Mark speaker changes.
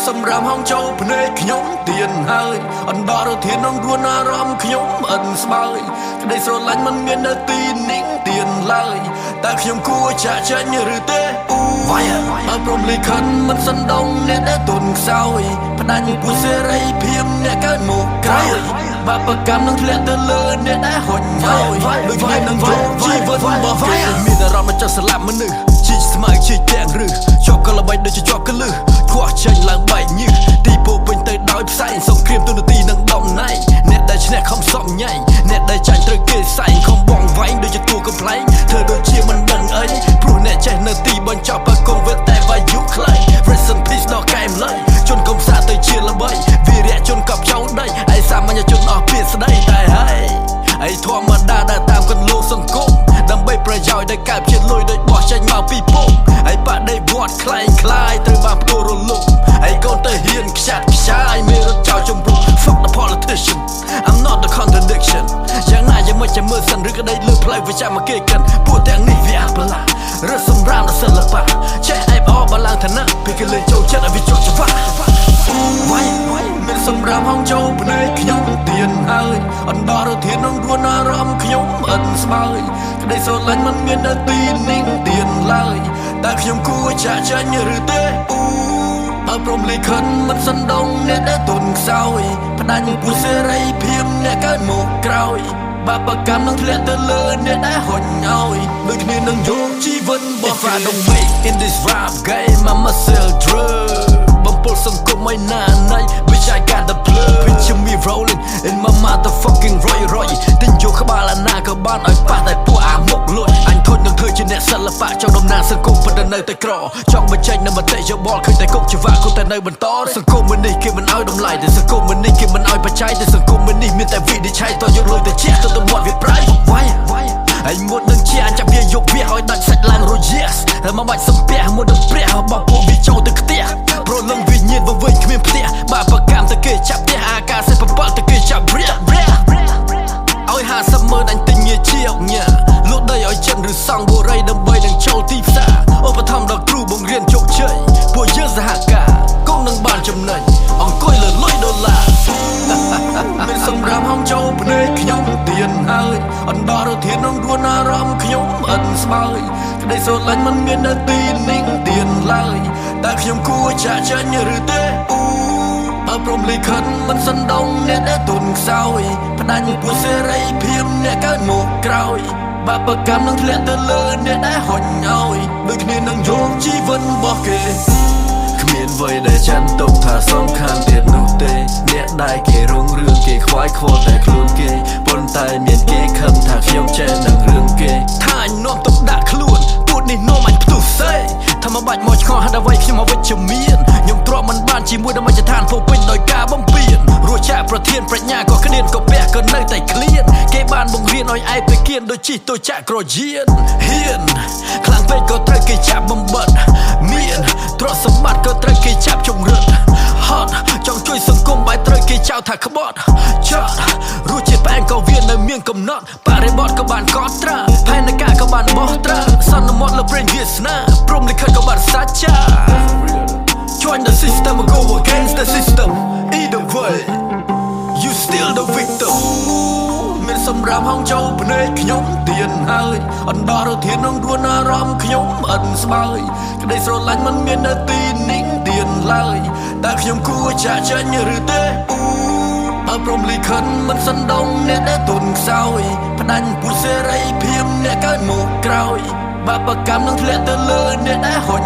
Speaker 1: សម្រាប់ហងចូលភ្នែកខ្ញុំទៀនហើយអណ្ដោរធានក្នុងរួនអារម្មណ៍ខ្ញុំអិនស្បើយក្តីស្រឡាញ់មិនមាននៅទីនេះទៀនឡើយតែខ្ញុំគួរចាក់ចេញឬទេវាយអើព្រមលិខិតមិនសណ្ដងអ្នកដែលទុនខ្សោយផ្ដាច់ពុះសេរីភាពអ្នកកើតមកក្រោយបាបកម្មនឹងធ្លាក់ទៅលើអ្នកដែលហុញហើយដូចគ្នានឹងយកជីវិតរបស់វាមានអារម្មណ៍ចង់ស្លាប់មនុស្សជីស្មៅជីទាំងឬជាប់កលបីដូចជាជាប់កលឹះខ្វះចេញឡើងបែកញើសទីពោពេញទៅដោយផ្សែងសង្គ្រាមទូនាទីនឹងដំណែងអ្នកដែលឈ្នះខំសំញ៉ៃអ្នកដែលចាញ់ត្រូវគេសែងខំបងវែងដូចជាតួកំ ប្លែងធ្វើដូចជាមិនដឹងអីព្រោះអ្នកចេះនៅទីបញ្ចប់បើគង់វាតែវាយុខ្លាំង Rest in peace ដល់កែមលៃជន់កំសាទៅជាល្បីវីរៈជន់កប់ចោលដីឯសាមញ្ញជនអស់ពាក្យស្ដីតែហើយឯធម្មតាដែលតាមកន្លងសង្គមដើម្បីប្រយោជន៍ដែលកើតជាលុយដូចបោះចេញមកពីពុំឯបដិវត្តខ្លែងខ្លាយត្រូវបានផ្ដួលរលំឯកូនទៅហ៊ានខ្ចាត់ខ្ចាយមានរត់ចោលជំរុំ Fuck the politician I'm not the contradiction យ៉ាងណាយ៉ាងមិនចាំមើលសិនឬក្តីលើផ្លូវវាចាំមកគេកិនពួកទាំងនេះវាអាប់ឡារត់សម្រាមដល់សិល្បៈចេះអែបអបឡើងឋានៈពេលគេលេងចូលចិត្តឲ្យវាចូលច្បាស់វាយមានសម្រាប់ហងចូលភ្នែកខ្ញុំទៀនហើយអណ្ដោរធានក្នុងរួនអារម្មណ៍ខ្ញុំអិនស្បើយក្តីស្រឡាញ់មិនមាននៅទីនេះទៀនឡើយតែខ្ញុំគួរចាក់ចេញឬទេអើព្រមលិខិតមិនសណ្ដងអ្នកដែលទុនខ្សោយផ្ដាច់ពុះសេរីភាពអ្នកកើតមកក្រោយបាបកម្មនឹងធ្លាក់ទៅលើអ្នកដែលហុញឲ្យដូចគ្នានឹងយកជីវិតរបស់ If I don't make in this rap game I must sell drugs បំពុលសង្គមឲ្យណាណៃ Bitch I got the plug Picture me rolling in my motherfucking Roy ទិញយកក្បាលអាណាក៏បានឲ្យប៉ះតែពួកអាមុខលួចអញធន់នឹងធ្វើជាអ្នកសិល្បៈចង់ដំណើរសង្គមប៉ុន្តែនៅតែក្រចង់បញ្ចេញនៅមតិយោបល់ឃើញតែគុកជីវៈគូតែនៅបន្តសង្គមមួយនេះគេមិនឲ្យតម្លៃទេសង្គមមួយនេះគេមិនឲ្យបច្ច័យទេសង្គមមួយនេះមានតែវិនិច្ឆ័យតយកលុយទៅជះទៅទៅមាត់វាប្រៃវាយហើយមុននឹងជាចាប់វាយកវាឲ្យដាច់សាច់ឡើងរយៈហើយមកបាច់សំពះមុននឹងព្រះរបស់ពួកវាចូលទៅខ្ទះប្រលឹងវិញ្ញាណវវិញគ្មានផ្ទះបាបកម្មទៅគេចាប់ផ្ទះអាការសេ7ទៅគេចាប់រះឲ្យ50ម៉ឺនអញទិញងារជាអញ្ញាលក់ដីឲ្យចិនឬសង់បុរីដើម្បីនឹងចូលទីផ្សារឧបត្ថម្ភដល់គ្រូបង្រៀនជោគជ័យពួកយើងសហការគង់នឹងបានចំណេញអង្គុយលើលុយដុល្លារមានសម្រាប់ហងចូលភ្នែកខ្ញុំទៀនហើយអណ្ដោរធានក្នុងរួនអារម្មណ៍ខ្ញុំអិនស្បើយក្តីស្រឡាញ់មិនមាននៅទីនេះទៀនឡើយតែខ្ញុំគួរចាក់ចេញឬទេអើព្រមលិខិតមិនសណ្ដងអ្នកដែលទុនខ្សោយផ្ដាច់ពុះសេរីភាពអ្នកកើតមកក្រោយបាបកម្មនឹងធ្លាក់ទៅលើអ្នកដែលហុញឲ្យដូចគ្នានឹងយកជីវិតរបស់គេគ្មានអ្វីដែលចាន់ទុកថាសំខាន់ទៀតនោះទេអ្នកដែលគេរងរឿងគេខ្វាយខ្វល់តែខ្លួនគេប៉ុន្តែមានគេខឹងថាខ្ញុំចេះនឹងរឿងគេថាអញនាំទុកដាក់ខ្លួនពួកនេះនាំអញផ្ទុះសេថាមកបាច់មកឆ្កល់ហេតុអ្វីខ្ញុំមកវិជ្ជមានខ្ញុំទ្រាំមិនបានជាមួយនឹងមជ្ឈដ្ឋានពោពេញដោយការបំពេញរួចចាក់ប្រធានប្រាជ្ញាក៏ក្តៀនក៏ពះក៏នៅតែឃ្លានគេបានបង្រៀនឲ្យឯងទៅគៀនដូចជីទៅចាក់ក្រយានហ៊ានខ្លាំងពេកក៏ត្រូវគេចាប់បំបិតមានទ្រព្យសម្បត្តិក៏ត្រូវគេចាប់ជំរិតហត់ចង់ជួយសង្គមបែរត្រូវគេចោទថាក្បត់ចត់រសជាតិផ្អែមក៏វានៅមានកំណត់បរិបទក៏បានកត់ត្រាផែនការក៏បានបោះត្រាសន្មត់លើព្រេងវាសនាព្រមលិខិតក៏បានសាច់ចា Join the system or go against the system either way you still the victim មានសម្រាប់ហងចូលភ្នែកខ្ញុំទៀនហើយអណ្ដោរធានក្នុងរួនអារម្មណ៍ខ្ញុំអិនស្បើយក្តីស្រឡាញ់មិនមាននៅទីនេះទៀនឡើយតែខ្ញុំគួរចាក់ចេញឬទេអើព្រមលិខិតមិនសណ្ដងអ្នកដែលទុនខ្សោយផ្ដាច់ពុះសេរីភាពអ្នកកើតមកក្រោយបាបកម្មនឹងធ្លាក់ទៅលើអ្នកដែលហុញ